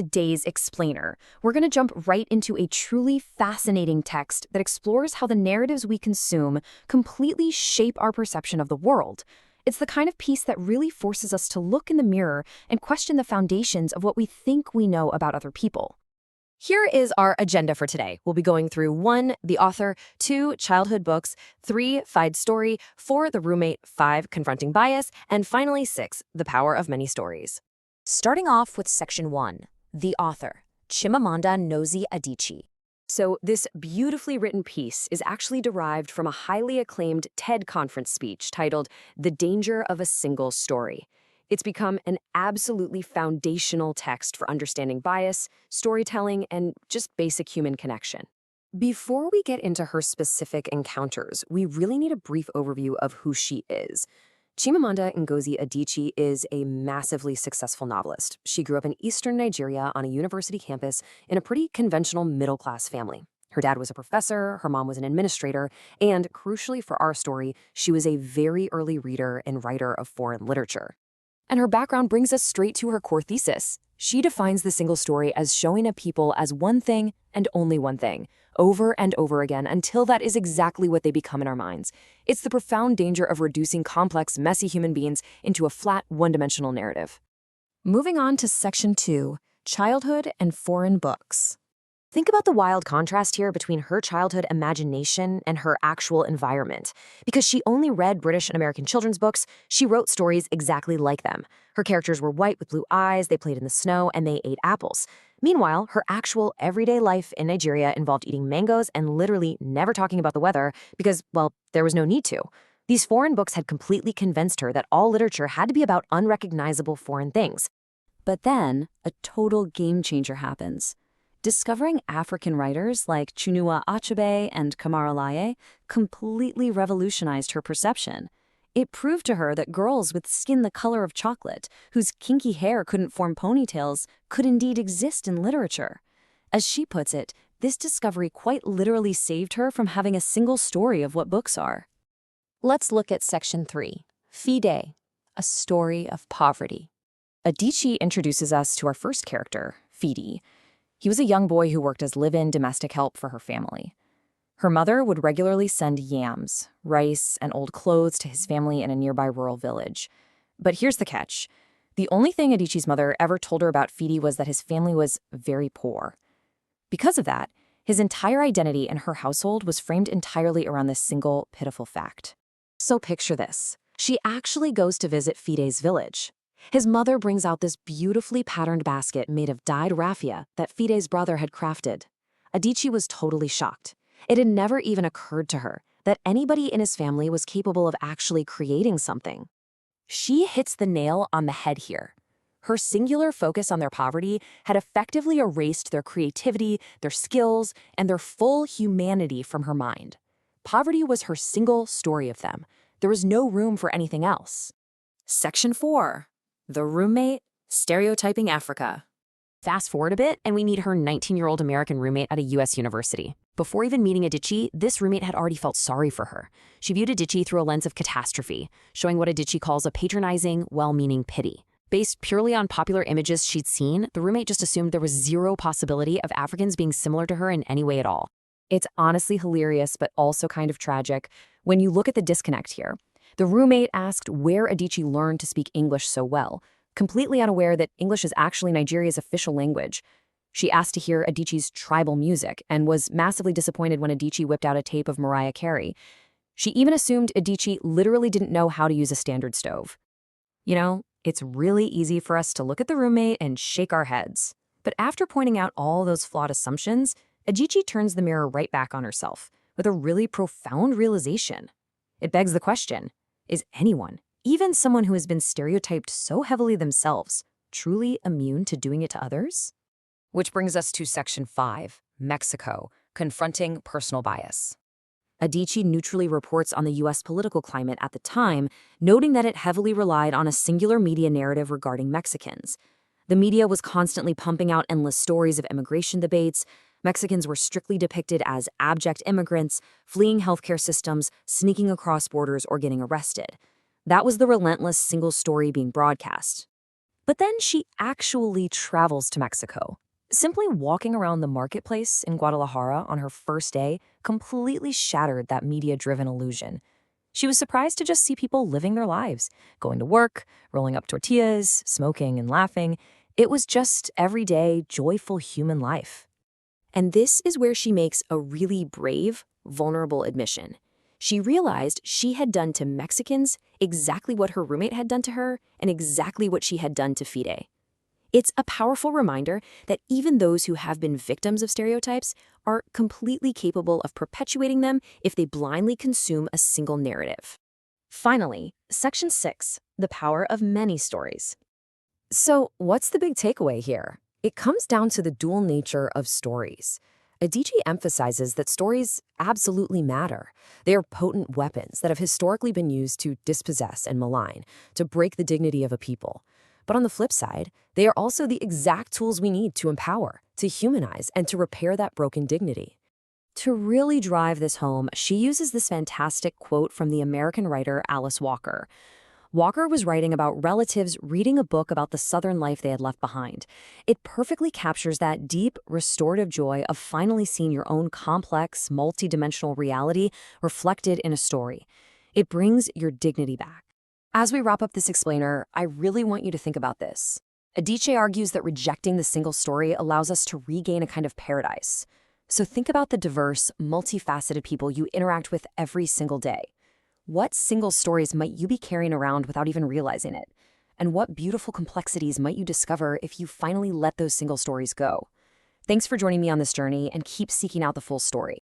today's explainer. We're going to jump right into a truly fascinating text that explores how the narratives we consume completely shape our perception of the world. It's the kind of piece that really forces us to look in the mirror and question the foundations of what we think we know about other people. Here is our agenda for today. We'll be going through 1, the author, 2, childhood books, 3, Fide's story, 4, the roommate, 5, confronting bias, and finally 6, the power of many stories. Starting off with section 1, the author, Chimamanda Ngozi Adichie. So this beautifully written piece is actually derived from a highly acclaimed TED conference speech titled The Danger of a Single Story. It's become an absolutely foundational text for understanding bias, storytelling, and just basic human connection. Before we get into her specific encounters, we really need a brief overview of who she is. Chimamanda Ngozi Adichie is a massively successful novelist. She grew up in eastern Nigeria on a university campus in a pretty conventional middle-class family. Her dad was a professor, her mom was an administrator, and crucially for our story, she was a very early reader and writer of foreign literature. And her background brings us straight to her core thesis. She defines the single story as showing a people as one thing and only one thing, over and over again until that is exactly what they become in our minds. It's the profound danger of reducing complex, messy human beings into a flat, one-dimensional narrative. Moving on to section 2, childhood and foreign books. Think about the wild contrast here between her childhood imagination and her actual environment. Because she only read British and American children's books, she wrote stories exactly like them. Her characters were white with blue eyes, they played in the snow, and they ate apples. Meanwhile, her actual everyday life in Nigeria involved eating mangoes and literally never talking about the weather because, well, there was no need to. These foreign books had completely convinced her that all literature had to be about unrecognizable foreign things. But then, a total game changer happens. Discovering African writers like Chinua Achebe and Kamara Laye completely revolutionized her perception. It proved to her that girls with skin the color of chocolate, whose kinky hair couldn't form ponytails, could indeed exist in literature. As she puts it, this discovery quite literally saved her from having a single story of what books are. Let's look at section 3, Fide, a story of poverty. Adichie introduces us to our first character, Fide. He was a young boy who worked as live-in domestic help for her family. Her mother would regularly send yams, rice, and old clothes to his family in a nearby rural village. But here's the catch. The only thing Adichie's mother ever told her about Fide was that his family was very poor. Because of that, his entire identity in her household was framed entirely around this single, pitiful fact. So picture this. She actually goes to visit Fide's village. His mother brings out this beautifully patterned basket made of dyed raffia that Fide's brother had crafted. Adichie was totally shocked. It had never even occurred to her that anybody in his family was capable of actually creating something. She hits the nail on the head here. Her singular focus on their poverty had effectively erased their creativity, their skills, and their full humanity from her mind. Poverty was her single story of them. There was no room for anything else. Section 4. The roommate, stereotyping Africa. Fast forward a bit, and we meet her 19-year-old American roommate at a U.S. university. Before even meeting Adichie, this roommate had already felt sorry for her. She viewed Adichie through a lens of catastrophe, showing what Adichie calls a patronizing, well-meaning pity. Based purely on popular images she'd seen, the roommate just assumed there was zero possibility of Africans being similar to her in any way at all. It's honestly hilarious, but also kind of tragic when you look at the disconnect here. The roommate asked where Adichie learned to speak English so well, completely unaware that English is actually Nigeria's official language. She asked to hear Adichie's tribal music and was massively disappointed when Adichie whipped out a tape of Mariah Carey. She even assumed Adichie literally didn't know how to use a standard stove. You know, it's really easy for us to look at the roommate and shake our heads. But after pointing out all those flawed assumptions, Adichie turns the mirror right back on herself with a really profound realization. It begs the question, is anyone, even someone who has been stereotyped so heavily themselves, truly immune to doing it to others? Which brings us to section 5, Mexico, confronting personal bias. Adichie neutrally reports on the U.S. political climate at the time, noting that it heavily relied on a singular media narrative regarding Mexicans. The media was constantly pumping out endless stories of immigration debates. Mexicans were strictly depicted as abject immigrants, fleeing healthcare systems, sneaking across borders, or getting arrested. That was the relentless single story being broadcast. But then she actually travels to Mexico. Simply walking around the marketplace in Guadalajara on her first day completely shattered that media-driven illusion. She was surprised to just see people living their lives, going to work, rolling up tortillas, smoking and laughing. It was just everyday, joyful human life. And this is where she makes a really brave, vulnerable admission. She realized she had done to Mexicans exactly what her roommate had done to her and exactly what she had done to Fide. It's a powerful reminder that even those who have been victims of stereotypes are completely capable of perpetuating them if they blindly consume a single narrative. Finally, Section 6, the power of many stories. So, what's the big takeaway here? It comes down to the dual nature of stories. Adichie emphasizes that stories absolutely matter. They are potent weapons that have historically been used to dispossess and malign, to break the dignity of a people. But on the flip side, they are also the exact tools we need to empower, to humanize, and to repair that broken dignity. To really drive this home, she uses this fantastic quote from the American writer Alice Walker. Walker was writing about relatives reading a book about the Southern life they had left behind. It perfectly captures that deep, restorative joy of finally seeing your own complex, multidimensional reality reflected in a story. It brings your dignity back. As we wrap up this explainer, I really want you to think about this. Adichie argues that rejecting the single story allows us to regain a kind of paradise. So think about the diverse, multifaceted people you interact with every single day. What single stories might you be carrying around without even realizing it? And what beautiful complexities might you discover if you finally let those single stories go? Thanks for joining me on this journey, and keep seeking out the full story.